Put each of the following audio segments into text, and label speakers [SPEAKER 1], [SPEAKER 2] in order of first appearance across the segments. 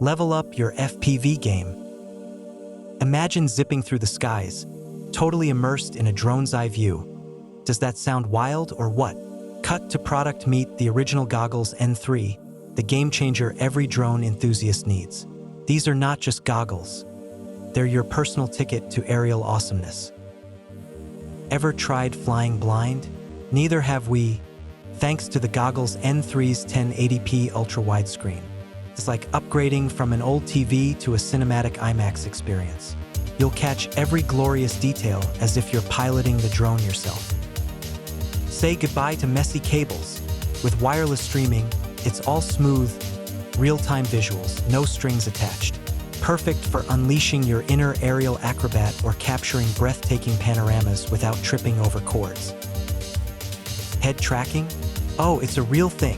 [SPEAKER 1] Level up your FPV game. Imagine zipping through the skies, totally immersed in a drone's eye view. Does that sound wild or what? Cut to product. Meet the original goggles N3, the game changer every drone enthusiast needs. These are not just goggles. They're your personal ticket to aerial awesomeness. Ever tried flying blind? Neither have we, thanks to the goggles N3's 1080p ultra-widescreen. It's like upgrading from an old TV to a cinematic IMAX experience. You'll catch every glorious detail as if you're piloting the drone yourself. Say goodbye to messy cables. With wireless streaming, it's all smooth, real-time visuals, no strings attached. Perfect for unleashing your inner aerial acrobat or capturing breathtaking panoramas without tripping over cords. Head tracking? Oh, it's a real thing.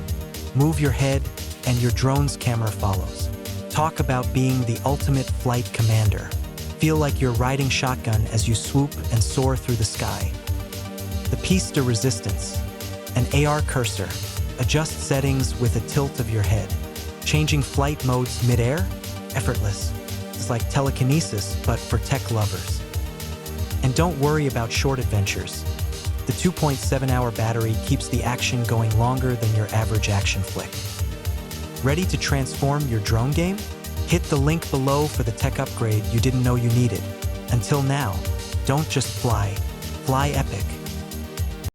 [SPEAKER 1] Move your head, and your drone's camera follows. Talk about being the ultimate flight commander. Feel like you're riding shotgun as you swoop and soar through the sky. The piece de resistance, an AR cursor. Adjust settings with a tilt of your head. Changing flight modes mid-air? Effortless. It's like telekinesis, but for tech lovers. And don't worry about short adventures. The 2.7-hour battery keeps the action going longer than your average action flick. Ready to transform your drone game? Hit the link below for the tech upgrade you didn't know you needed. Until now, don't just fly, fly epic.